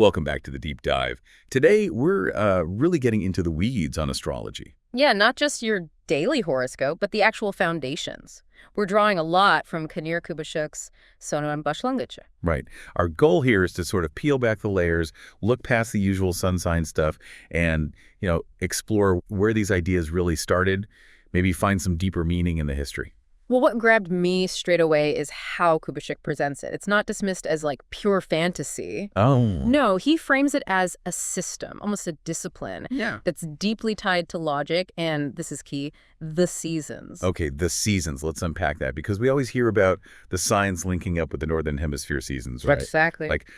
Welcome back to the Deep Dive. Today, we're really getting into the weeds on astrology. Yeah, not just your daily horoscope, but the actual foundations. We're drawing a lot from Kanir Kubashuk's Sonam Başlangıcı. Right. Our goal here is to sort of peel back the layers, look past the usual sun sign stuff, and, explore where these ideas really started, maybe find some deeper meaning in the history. Well, what grabbed me straight away is how Kubashuk presents it. It's not dismissed as like pure fantasy. Oh. No, he frames it as a system, almost a discipline that's deeply tied to logic and, this is key, the seasons. Okay, the seasons. Let's unpack that because we always hear about the signs linking up with the Northern Hemisphere seasons, right? Exactly. Like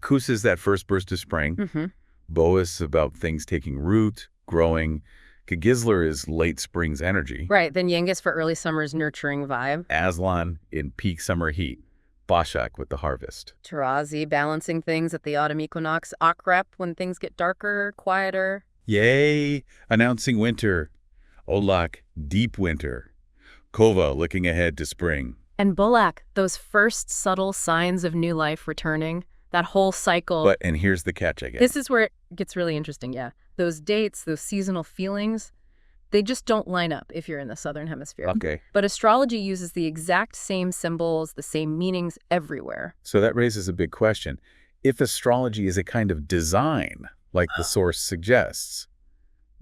Kus is that first burst of spring. Boas about things taking root, growing. Kagizler is late spring's energy. Right, then Yengiz for early summer's nurturing vibe. Aslan in peak summer heat. Başak with the harvest. Tarazi balancing things at the autumn equinox. Akrep when things get darker, quieter. Yay, announcing winter. Oğlak, deep winter. Kova looking ahead to spring. And Bulak, those first subtle signs of new life returning. That whole cycle. And here's the catch, I guess. This is where it gets really interesting, yeah. Those dates, those seasonal feelings, they just don't line up if you're in the Southern Hemisphere. Okay. But astrology uses the exact same symbols, the same meanings everywhere. So that raises a big question. If astrology is a kind of design, like the source suggests,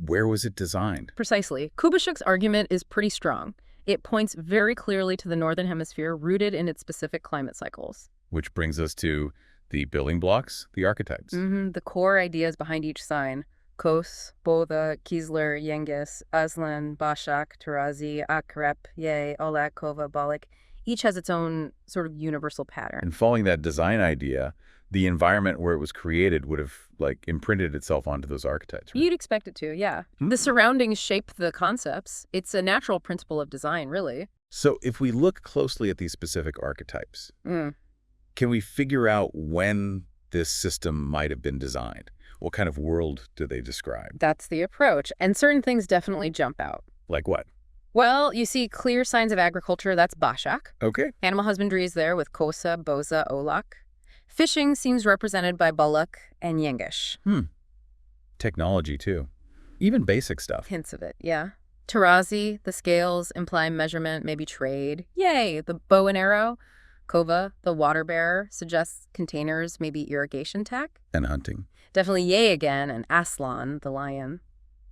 where was it designed? Precisely. Kubashuk's argument is pretty strong. It points very clearly to the Northern Hemisphere, rooted in its specific climate cycles. Which brings us to the building blocks, the archetypes. The core ideas behind each sign. Kos, Boda, Kizler, Yengiz, Aslan, Başak, Tarazi, Akrep, Yay, Oğlak, Kova, Balık. Each has its own sort of universal pattern. And following that design idea, the environment where it was created would have imprinted itself onto those archetypes. Right? You'd expect it to, yeah. The surroundings shape the concepts. It's a natural principle of design, really. So if we look closely at these specific archetypes, can we figure out when this system might have been designed? What kind of world do they describe? That's the approach. And certain things definitely jump out. Like what? Well, you see clear signs of agriculture, that's Başak. Okay. Animal husbandry is there with Kosa, Boza, Oğlak. Fishing seems represented by Balık and Yengiz. Technology, too. Even basic stuff. Hints of it, yeah. Tarazi, the scales imply measurement, maybe trade. Yay, the bow and arrow. Kova, the water bearer, suggests containers, maybe irrigation tech. And hunting. Definitely Yay again, and Aslan, the lion.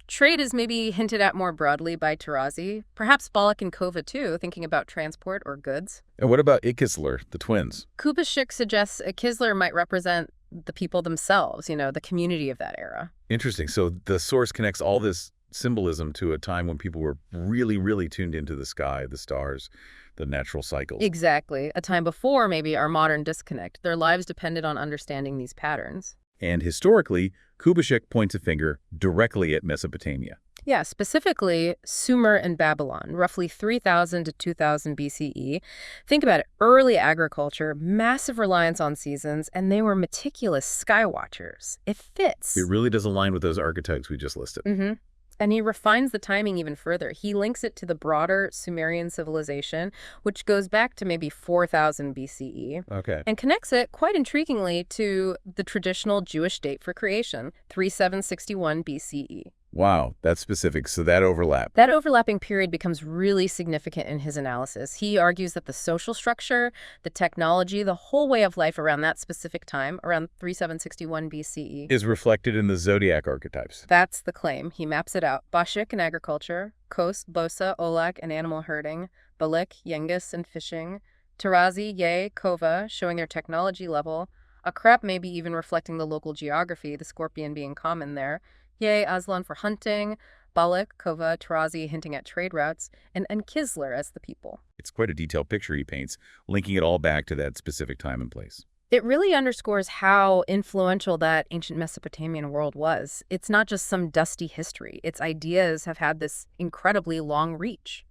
Trade is maybe hinted at more broadly by Tarazi. Perhaps Balık and Kova, too, thinking about transport or goods. And what about Ikizler, the twins? Kubashuk suggests Ikizler might represent the people themselves, the community of that era. Interesting. So the source connects all this symbolism to a time when people were really, really tuned into the sky, the stars, the natural cycles. Exactly. A time before maybe our modern disconnect. Their lives depended on understanding these patterns. And historically, Kubashuk points a finger directly at Mesopotamia. Yeah, specifically Sumer and Babylon, roughly 3000 to 2000 BCE. Think about it, early agriculture, massive reliance on seasons, and they were meticulous sky watchers. It fits. It really does align with those archetypes we just listed. And he refines the timing even further. He links it to the broader Sumerian civilization, which goes back to maybe 4000 BCE. Okay. And connects it, quite intriguingly, to the traditional Jewish date for creation, 3761 BCE. Wow, that's specific. So that overlap. That overlapping period becomes really significant in his analysis. He argues that the social structure, the technology, the whole way of life around that specific time, around 3761 BCE, is reflected in the zodiac archetypes. That's the claim. He maps it out. Başak and agriculture, Kos, Bosa, Oğlak and animal herding, Balık, Yengiz and fishing, Tarazi, Yay, Kova, showing their technology level, Akrep maybe even reflecting the local geography, the scorpion being common there, Yay, Aslan for hunting, Balık, Kova, Tarazi hinting at trade routes, and Kizler as the people. It's quite a detailed picture he paints, linking it all back to that specific time and place. It really underscores how influential that ancient Mesopotamian world was. It's not just some dusty history. Its ideas have had this incredibly long reach.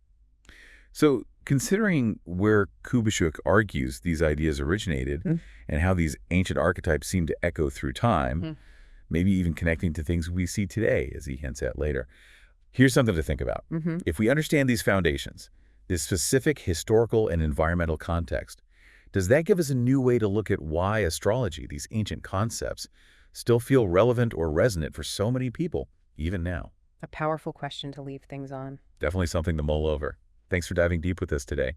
So, considering where Kubashuk argues these ideas originated and how these ancient archetypes seem to echo through time, maybe even connecting to things we see today, as he hints at later. Here's something to think about. If we understand these foundations, this specific historical and environmental context, does that give us a new way to look at why astrology, these ancient concepts, still feel relevant or resonant for so many people, even now? A powerful question to leave things on. Definitely something to mull over. Thanks for diving deep with us today.